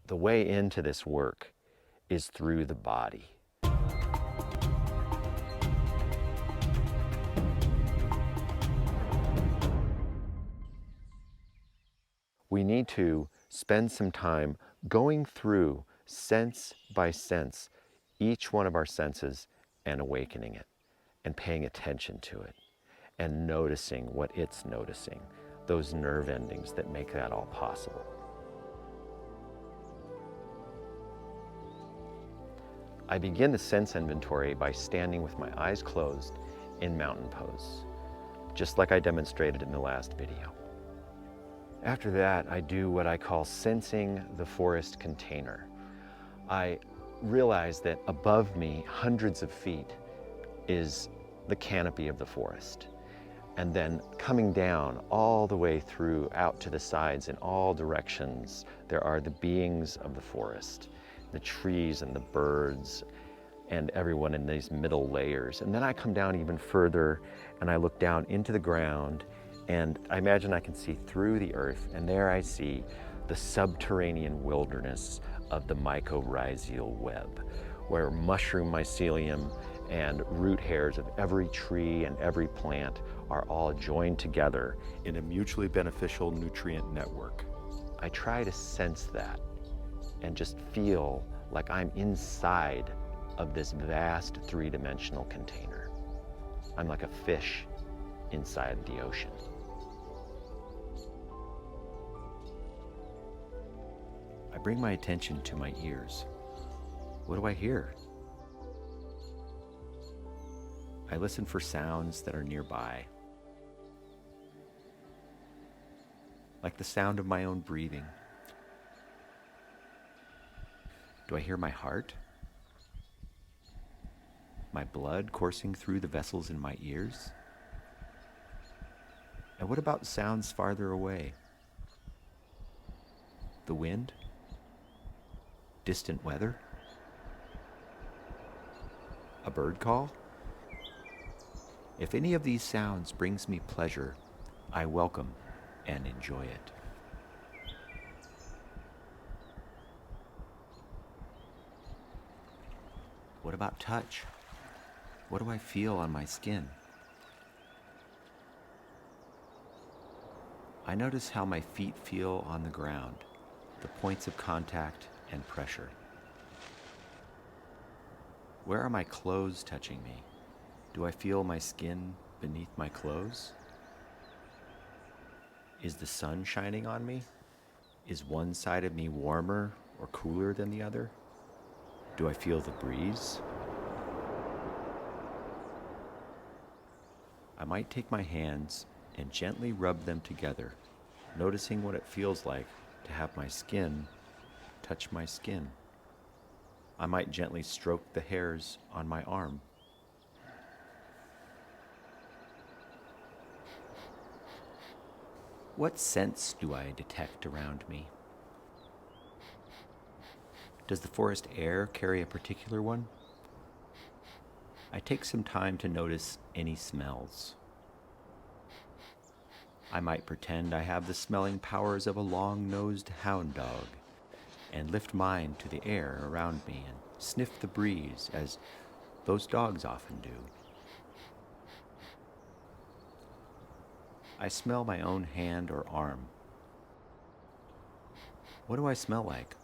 The way into this work is through the body. We need to spend some time going through sense by sense, each one of our senses, and awakening it, and paying attention to it, and noticing what it's noticing, those nerve endings that make that all possible. I begin the sense inventory by standing with my eyes closed in mountain pose, just like I demonstrated in the last video. After that, I do what I call sensing the forest container. I realize that above me, hundreds of feet, is the canopy of the forest. And then coming down all the way through, out to the sides in all directions, there are the beings of the forest, the trees and the birds, and everyone in these middle layers. And then I come down even further, and I look down into the ground, and I imagine I can see through the earth, and there I see the subterranean wilderness of the mycorrhizal web, where mushroom mycelium and root hairs of every tree and every plant are all joined together in a mutually beneficial nutrient network. I try to sense that and just feel like I'm inside of this vast three-dimensional container. I'm like a fish inside the ocean. I bring my attention to my ears. What do I hear? I listen for sounds that are nearby, like the sound of my own breathing. Do I hear my heart? My blood coursing through the vessels in my ears? And what about sounds farther away? The wind? Distant weather? A bird call? If any of these sounds brings me pleasure, I welcome and enjoy it. What about touch? What do I feel on my skin? I notice how my feet feel on the ground, the points of contact and pressure. Where are my clothes touching me? Do I feel my skin beneath my clothes? Is the sun shining on me? Is one side of me warmer or cooler than the other? Do I feel the breeze? I might take my hands and gently rub them together, noticing what it feels like to have my skin touch my skin. I might gently stroke the hairs on my arm. What scents do I detect around me? Does the forest air carry a particular one? I take some time to notice any smells. I might pretend I have the smelling powers of a long-nosed hound dog and lift mine to the air around me and sniff the breeze as those dogs often do. I smell my own hand or arm. What do I smell like?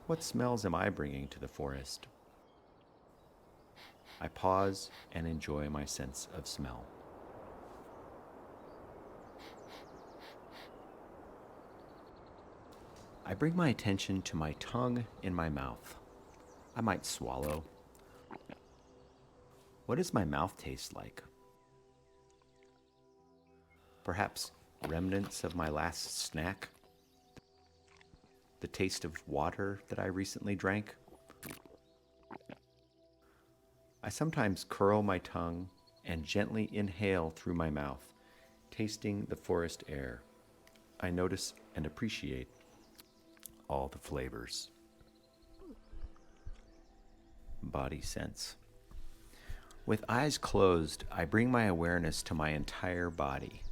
What smells am I bringing to the forest? I pause and enjoy my sense of smell. I bring my attention to my tongue in my mouth. I might swallow. What does my mouth taste like? Perhaps remnants of my last snack? The taste of water that I recently drank? I sometimes curl my tongue and gently inhale through my mouth, tasting the forest air. I notice and appreciate all the flavors. Body sense. With eyes closed, I bring my awareness to my entire body.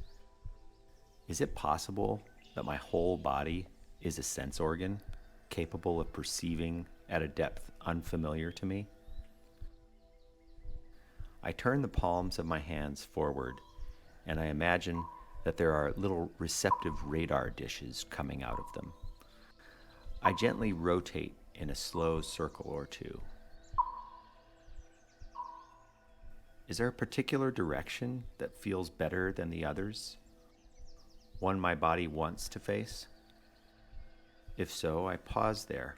Is it possible that my whole body is a sense organ? capable of perceiving at a depth unfamiliar to me? I turn the palms of my hands forward, and I imagine that there are little receptive radar dishes coming out of them. I gently rotate in a slow circle or two. Is there a particular direction that feels better than the others? One my body wants to face? If so, I pause there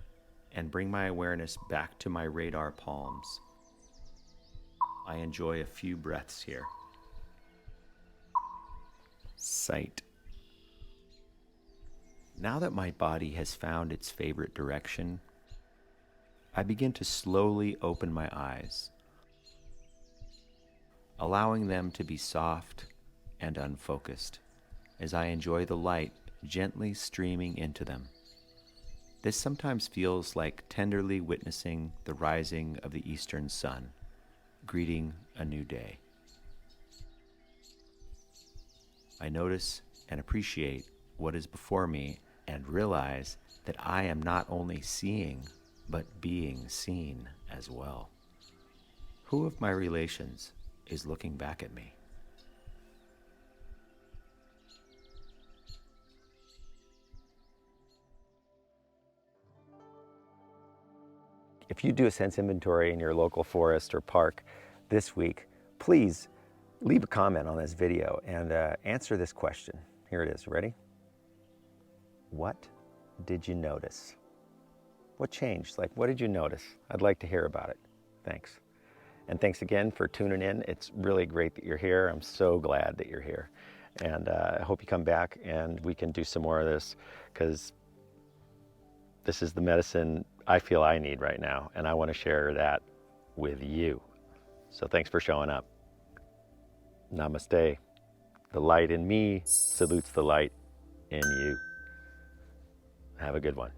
and bring my awareness back to my radar palms. I enjoy a few breaths here. Sight. Now that my body has found its favorite direction, I begin to slowly open my eyes, allowing them to be soft and unfocused as I enjoy the light gently streaming into them. This sometimes feels like tenderly witnessing the rising of the eastern sun, greeting a new day. I notice and appreciate what is before me and realize that I am not only seeing, but being seen as well. Who of my relations is looking back at me? If you do a sense inventory in your local forest or park this week, please leave a comment on this video and answer this question. Here it is. Ready? What did you notice? What changed? Like, what did you notice? I'd like to hear about it. Thanks. And thanks again for tuning in. It's really great that you're here. I'm so glad that you're here. And I hope you come back and we can do some more of this, because this is the medicine I feel I need right now, and I want to share that with you. So thanks for showing up. Namaste. The light in me salutes the light in you. Have a good one.